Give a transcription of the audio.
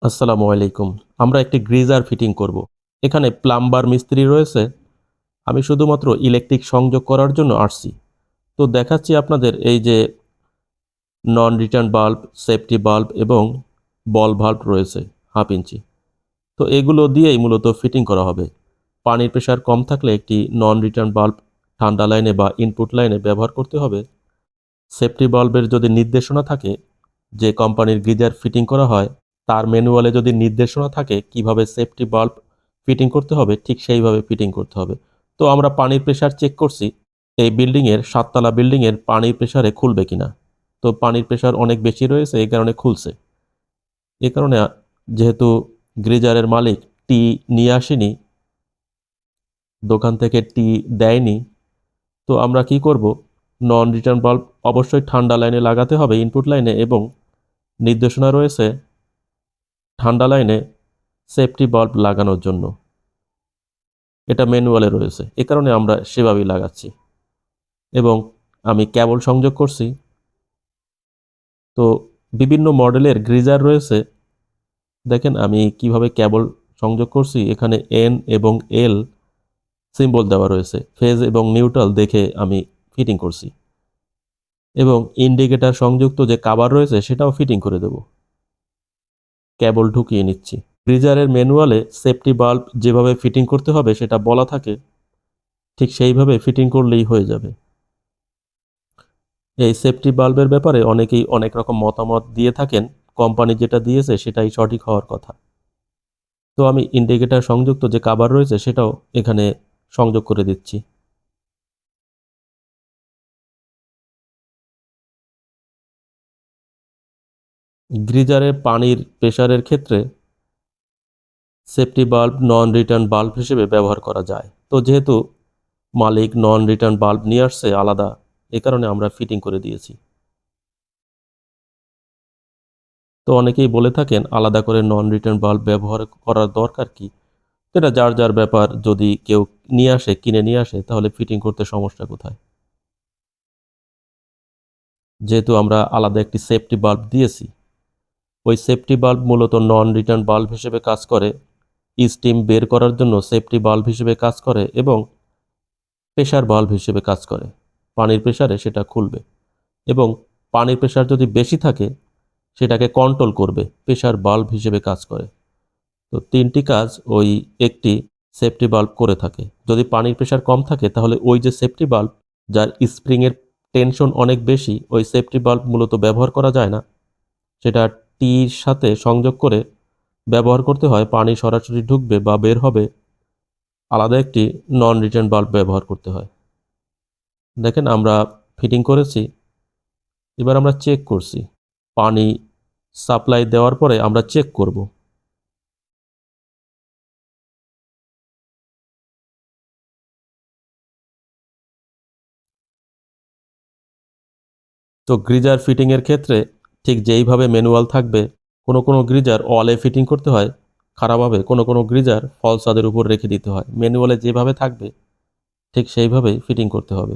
আসসালামু আলাইকুম। আমরা একটি গ্রিজার ফিটিং করব। এখানে প্লাম্বার মিস্ত্রি রয়েছে। আমি শুধুমাত্র ইলেকট্রিক সংযোগ করার জন্য আসছি। তো দেখাচ্ছি আপনাদের এই যে নন রিটার্ন বাল্ব, সেফটি বাল্ব এবং বল ভাল্ব রয়েছে 1/2 ইঞ্চি। তো এগুলো দিয়েই মূলত ফিটিং করা হবে। পানির প্রেশার কম থাকলে একটি নন রিটার্ন বাল্ব ঠান্ডা লাইনে বা ইনপুট লাইনে ব্যবহার করতে হবে। সেফটি বাল্বের যদি নির্দেশনা থাকে, যে কোম্পানির গিজার ফিটিং করা হয় তার ম্যানুয়ালে যদি নির্দেশনা থাকে কিভাবে সেফটি বাল্ব ফিটিং করতে হবে, ঠিক সেইভাবে ফিটিং করতে হবে। তো আমরা পানির প্রেশার চেক করছি এই বিল্ডিংয়ের 7 তলা বিল্ডিংয়ের পানির প্রেশারে খুলবে কিনা। তো পানির প্রেশার অনেক বেশি রয়েছে, এই কারণে খুলছে। এই কারণে যেহেতু গ্রিজারের মালিক টি নিয়ে আসেনি, দোকান থেকে টি দেয়নি, তো আমরা কি করব, নন রিটার্ন বাল্ব অবশ্যই ঠান্ডা লাইনে লাগাতে হবে ইনপুট লাইনে, এবং নির্দেশনা রয়েছে ঠান্ডা লাইনে সেফটি বাল্ব লাগানোর জন্য। এটা ম্যানুয়ালে রয়েছে, এ কারণে আমরা সেভাবেই লাগাচ্ছি। এবং আমি কেবল সংযোগ করছি। তো বিভিন্ন মডেলের গ্রিজার রয়েছে। দেখেন আমি কিভাবে কেবল সংযোগ করছি। এখানে এন এবং এল সিম্বল দেওয়া রয়েছে, ফেজ এবং নিউট্রাল দেখে আমি ফিটিং করছি। এবং ইন্ডিকেটর সংযুক্ত যে কাভার রয়েছে সেটাও ফিটিং করে দেব। কেবল ঢুকিয়ে নিচ্ছি। গ্রিজারের ম্যানুয়ালে সেফটি বাল্ব যেভাবে ফিটিং করতে হবে সেটা বলা থাকে, ঠিক সেইভাবে ফিটিং করলেই হয়ে যাবে। এই সেফটি বাল্বের ব্যাপারে অনেকেই অনেক রকম মতামত দিয়ে থাকেন। কোম্পানি যেটা দিয়েছে সেটাই সঠিক হওয়ার কথা। তো আমি ইন্ডিকেটর সংযুক্ত যে কাভার রয়েছে সেটাও এখানে সংযোগ করে দিচ্ছি। গ্রিজারের পানির প্রেসারের ক্ষেত্রে সেফটি বাল্ব নন রিটার্ন বাল্ব হিসেবে ব্যবহার করা যায়। তো যেহেতু মালিক নন রিটার্ন বাল্ব নিয়ে আসছে আলাদা, এ কারণে আমরা ফিটিং করে দিয়েছি। তো অনেকেই বলে থাকেন আলাদা করে নন রিটার্ন বাল্ব ব্যবহার করার দরকার কি। এটা যার যার ব্যাপার। যদি কেউ নিয়ে আসে, কিনে নিয়ে আসে, তাহলে ফিটিং করতে সমস্যা কোথায়। যেহেতু আমরা আলাদা একটি সেফটি বাল্ব দিয়েছি, ওই সেফটি বাল্ব মূলত নন রিটার্ন বাল্ব হিসেবে কাজ করে, স্টিম বের করার জন্য সেফটি বাল্ব হিসেবে কাজ করে, এবং প্রেশার বাল্ব হিসেবে কাজ করে। পানির প্রেশারে সেটা খুলবে, এবং পানির প্রেশার যদি বেশি থাকে সেটাকে কন্ট্রোল করবে, প্রেশার বাল্ব হিসেবে কাজ করে। তো 3টি কাজ ওই একটি সেফটি বাল্ব করে থাকে। যদি পানির প্রেশার কম থাকে তাহলে ওই যে সেফটি বাল্ব, যার স্প্রিংয়ের টেনশন অনেক বেশি, ওই সেফটি বাল্ব মূলত ব্যবহার করা যায় না। সেটা টির সাথে সংযোগ করে ব্যবহার করতে হয়। পানি সরাসরি ঢুকবে বা বের হবে, আলাদা একটি নন রিটার্ন বাল্ব ব্যবহার করতে হয়। দেখেন আমরা ফিটিং করেছি। এবার আমরা চেক করছি। পানি সাপ্লাই দেওয়ার পরে আমরা চেক করব। তো গ্রিজার ফিটিংয়ের ক্ষেত্রে ঠিক যেইভাবে ম্যানুয়াল থাকবে, কোনো কোনো গ্রিজার ওয়ালে ফিটিং করতে হয় খাড়াভাবে, কোনো কোনো গ্রিজার ফল ছাদের উপর রেখে দিতে হয়। ম্যানুয়ালে যেভাবে থাকবে ঠিক সেইভাবেই ফিটিং করতে হবে।